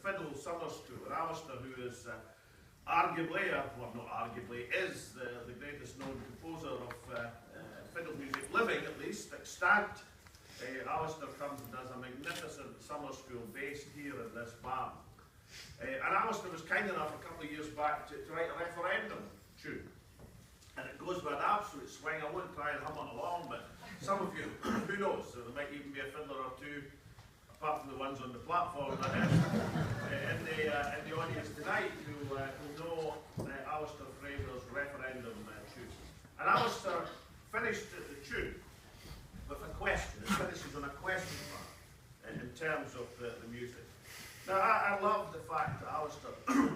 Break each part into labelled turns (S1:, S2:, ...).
S1: Fiddle Summer School in Alistair, who is arguably, well not arguably, is the greatest known composer of fiddle music living, at least, extant. Alistair comes and does a magnificent summer school based here in this barn. And Alistair was kind enough a couple of years back to write a referendum tune. And it goes with an absolute swing. I won't try and hum it along, but some of you, who knows, so there might even be a fiddler or two, apart from the ones on the platform, in the audience tonight who know Alistair Fraser's referendum tune. And Alistair finished the tune with a question. It finishes on a question mark in terms of the music. Now, I love the fact that Alistair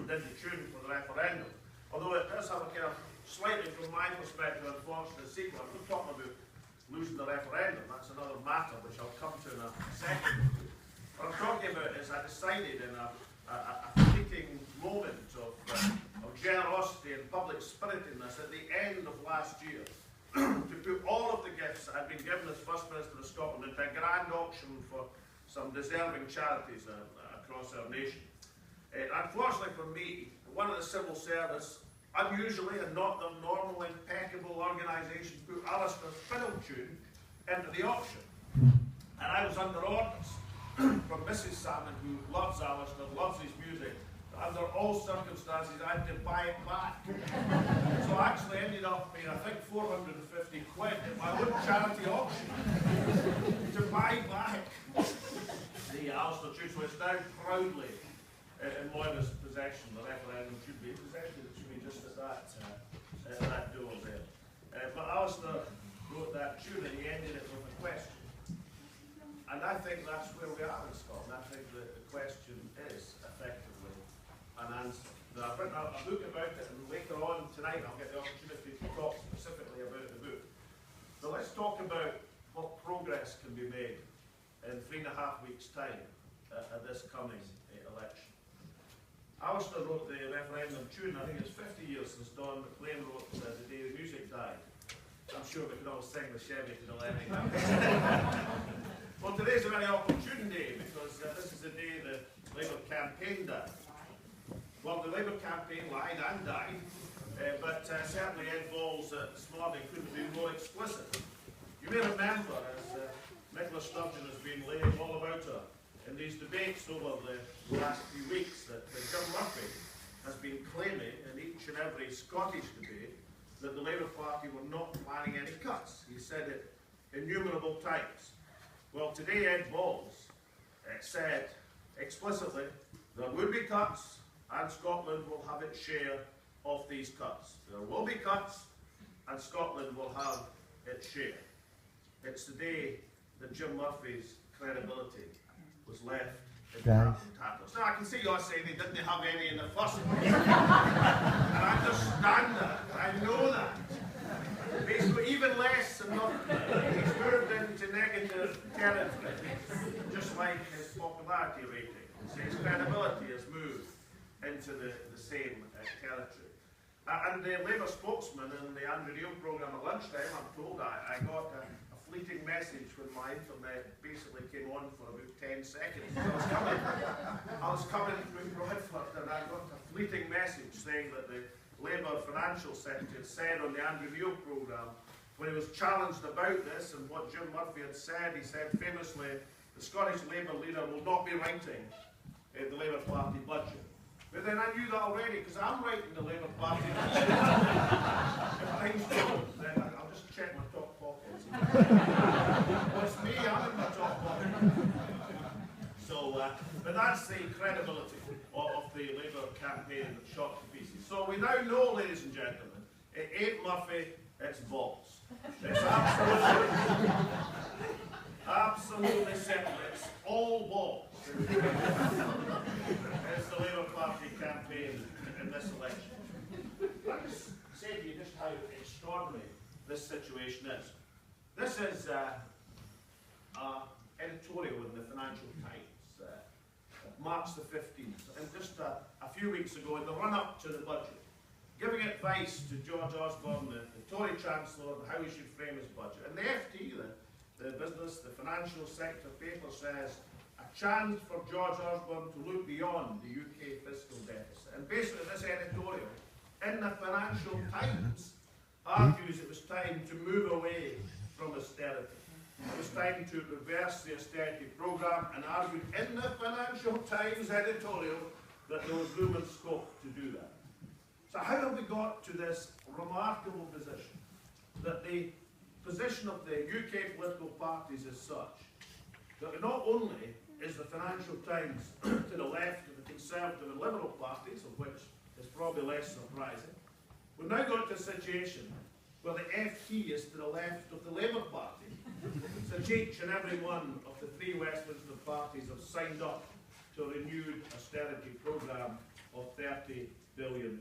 S1: did the tune for the referendum, although it does have a kind of slightly, from my perspective, unfortunate sequel. I'm not talking about losing the referendum, that's another matter which I'll come to in a second. What I'm talking about is I decided in a fleeting moment of generosity and public spiritedness at the end of last year to put all of the gifts that had been given as First Minister of Scotland into a grand auction for some deserving charities across our nation. Unfortunately for me, one of the civil service, unusually and not the normal impeccable organisation, put Alistair's fiddle tune into the auction. And I was under orders from Mrs. Salmond, who loves Alistair, loves his music. Under all circumstances, I had to buy it back. So I actually ended up paying, I think, 450 quid at my own charity auction to buy back the Alistair tune. So it's now proudly in Moira's possession. The referendum should be in possession. It should be just at that door there. But Alistair wrote that tune and he ended it with a question. And I think that's where we are in Scotland. I think that the question is effectively an answer. Now, I've written a book about it, and later on tonight I'll get the opportunity to talk specifically about the book. So let's talk about what progress can be made in 3.5 weeks' time at this coming election. Alistair wrote the referendum tune. I think it's 50 years since Don McLean wrote The Day the Music Died. I'm sure we can all sing the Chevy to the levy. Well, today's a very opportune day because this is the day the Labour campaign died. Well, the Labour campaign lied and died, but certainly Ed Balls this morning couldn't be more explicit. You may remember, as Nicola Sturgeon has been laying all about her in these debates over the last few weeks, that Jim Murphy has been claiming in each and every Scottish debate that the Labour Party were not planning any cuts. He said it innumerable times. Well, today Ed Balls said explicitly there will be cuts and Scotland will have its share of these cuts. There will be cuts and Scotland will have its share. It's the day that Jim Murphy's credibility was left in tatters. Now, I can see you're saying he didn't have any in the first place. And I understand that. I know that. He's got even less than nothing. He's moved into negative territory, just like his popularity rating. So his credibility has moved into the same territory. And the Labour spokesman in the Andrew Neil programme at lunchtime, I'm told, I got a fleeting message when my internet basically came on for about 10 seconds. I was coming through Blackford and I got a fleeting message saying that the Labour Financial Secretary had said on the Andrew Neil programme, when he was challenged about this and what Jim Murphy had said, he said famously, the Scottish Labour leader will not be writing the Labour Party budget. But then I knew that already, because I'm writing the Labour Party budget. If things go, then I'll just check my top pockets. Well, it's me, I'm in my top pocket. So, but that's the credibility of the Labour campaign that shot to pieces. So we now know, ladies and gentlemen, it ain't Murphy, it's Balls. It's absolutely simple. It's all Balls. It's the Labour Party campaign in this election. Let me say to you just how extraordinary this situation is. This is an editorial in the Financial Times. March the 15th, and just a few weeks ago, in the run-up to the budget, giving advice to George Osborne, the Tory Chancellor, on how he should frame his budget. And the FT, the business, the financial sector paper says, a chance for George Osborne to look beyond the UK fiscal deficit. And basically this editorial, in the Financial Times, argues it was time to move away from austerity. It was time to reverse the austerity programme, and argued in the Financial Times editorial that there was room and scope to do that. So how have we got to this remarkable position, that the position of the UK political parties is such that not only is the Financial Times to the left of the Conservative and Liberal parties, of which is probably less surprising, we've now got to a situation where the FT is to the left of the Labour Party, since each and every one of the three Westminster parties have signed up to a renewed austerity programme of £30 billion.